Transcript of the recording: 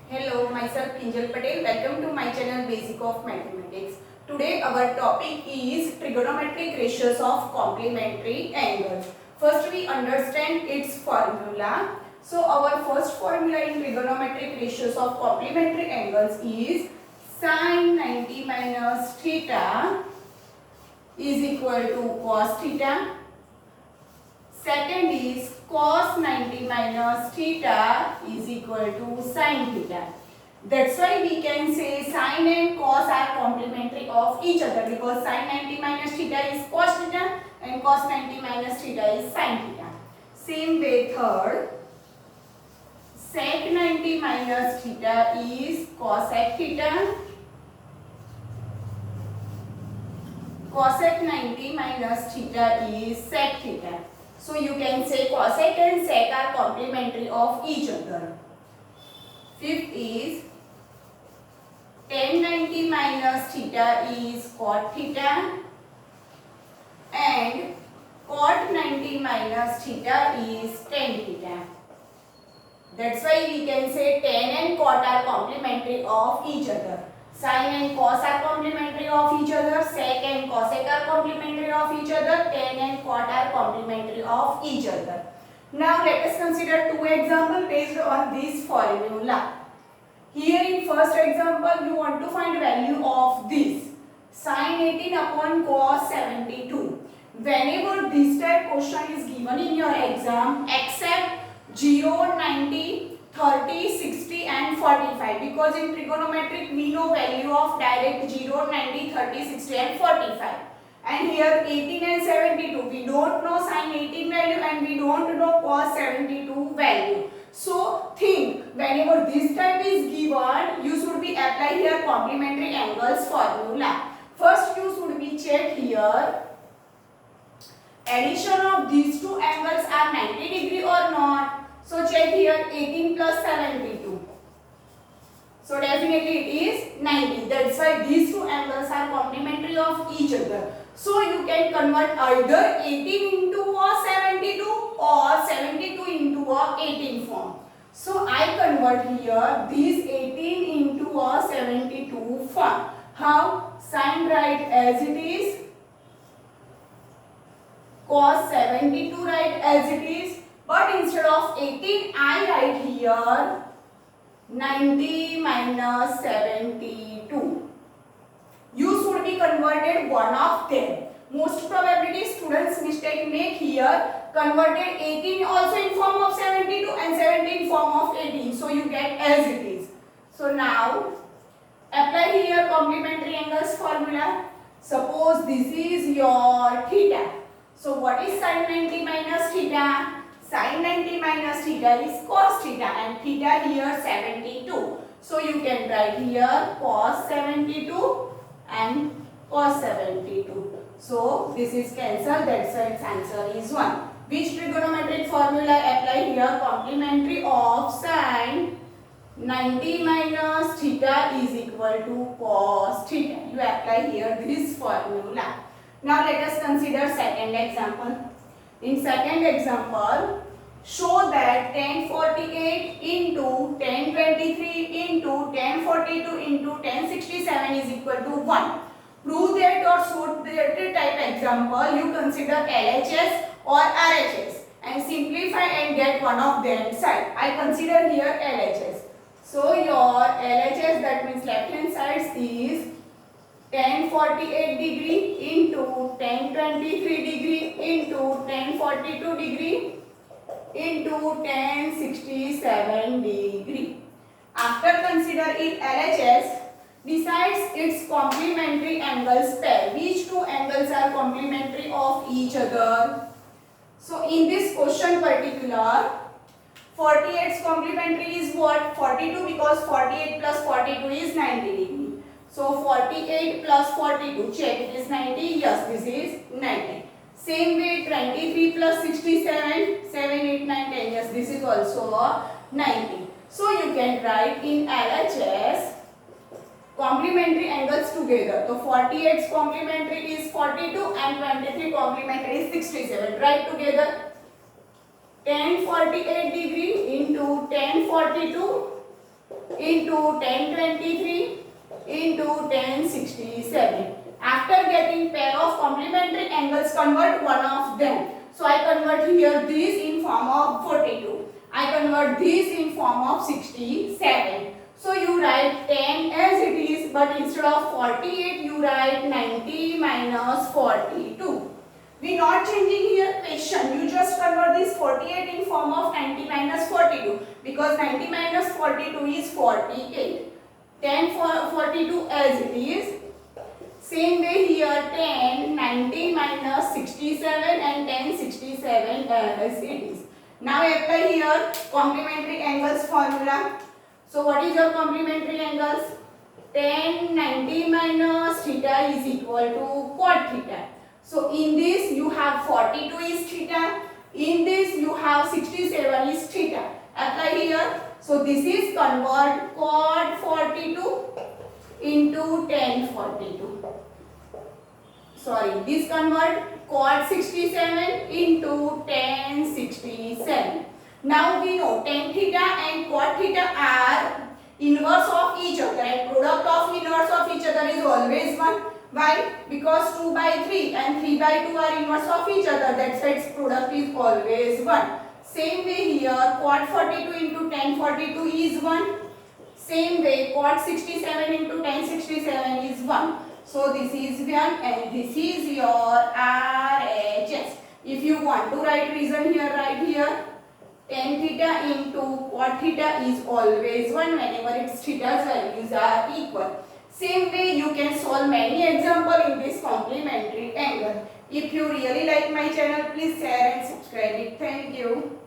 Hello, myself Kinjal Patel. Welcome to my channel Basic of Mathematics. Today our topic is trigonometric ratios of complementary angles. First we understand its formula. So our first formula in trigonometric ratios of complementary angles is sin 90 minus theta is equal to cos theta. Second is cos 90 minus theta is equal to sin theta. That's why we can say sin and cos are complementary of each other, because sin 90 minus theta is cos theta and cos 90 minus theta is sin theta. Same way third, sec 90 minus theta is cosec theta. Cosec 90 minus theta is sec theta. So you can say cosec and sec are complementary of each other. Fifth is tan 90 minus theta is cot theta and cot 90 minus theta is tan theta. That's why we can say tan and cot are complementary of each other. Sin and cos are complementary of each other. Sec and cosec are complementary of each other. Tan and cot are complementary of each other. Now let us consider two examples based on this formula. Here in first example you want to find value of this sin 18 upon cos 72. Whenever this type question is given in your exam, accept 0, 90, 30, 60 and 45, because in trigonometric we know value of direct 0, 90, 30, 60 and 45. And here 18 and 72, we don't know sin 18 value and we don't know cos 72 value. So think, whenever this type is given, you should be apply here complementary angles formula. First you should be check here, addition of these two angles are 90 degree or not. So check here 18 plus 72. So definitely it is 90. That's why these two angles are complementary of each other. So you can convert either 18 into a 72 or 72 into a 18 form. So I convert here these 18 into a 72 form. How? Sin write as it is, cos 72 write as it is. But instead of 18, I write here 90 minus 72. You should be converted one of them. Most probability students mistake make here, converted 18 also in form of 72 and 17 in form of 18. So you get as it is. So now apply here complementary angles formula. Suppose this is your theta. So what is sin 90 minus theta? Sin 90 minus theta is cos theta and theta here 72. So you can write here cos 72 and cos 72. So this is cancelled, that's why its answer is 1. Which trigonometric formula apply here? Complementary of sin 90 minus theta is equal to cos theta. You apply here this formula. Now let us consider second example. In second example, show that tan 48 into tan 23 into tan 42 into tan 67 is equal to 1. Prove that or show that type example you consider LHS or RHS and simplify and get one of them side. I consider here LHS. So your LHS, that means left hand side, is tan 48 degree into tan 23 degree into tan 42 degree into tan 67 degree. After consider it LHS, decides its complementary angles pair. Which two angles are complementary of each other? So in this question particular, 48's complementary is what? 42, because 48 plus 42 is 90 degree. So 48 plus 42, check, it is 90, yes, this is 90. Same way 23 plus 67, 7, 8, 9, 10, yes, this is also a 90. So you can write in LHS complementary angles together. So 48's complementary is 42 and 23 complementary is 67. Write together tan 48 degree into tan 42 into 1023 into 1067. After getting pair of complementary angles, convert one of them. So I convert here this in form of 42. I convert this in form of 67. So you write 10 as it is, but instead of 48 you write 90 minus 42. We not changing here question. You just convert this 48 in form of 90 minus 42, because 90 minus 42 is 48. 10 for 42 as it is. Same way here 10, 90 minus 67 and 1067 as it is. Now apply here complementary angles formula. So what is your complementary angles? 10, 90 minus theta is equal to cot theta. So in this you have 42 is theta. In this you have 67 is theta. Apply here. So this is convert cot 42 into tan 42. Sorry, this convert cot 67 into tan 67. Now we know tan theta and cot theta are inverse of each other, and product of inverse of each other is always 1. Why? Because 2 by 3 and 3 by 2 are inverse of each other. That's why its product is always 1. Same way here, cot 42 into tan 42 is 1. Same way, cot 67 into tan 67 is 1. So this is 1 and this is your RHS. If you want to write reason here, write here. Tan theta into cot theta is always 1 whenever its theta's values are equal. Same way you can solve many examples in this complementary angle. If you really like my channel, please share and subscribe it. Thank you.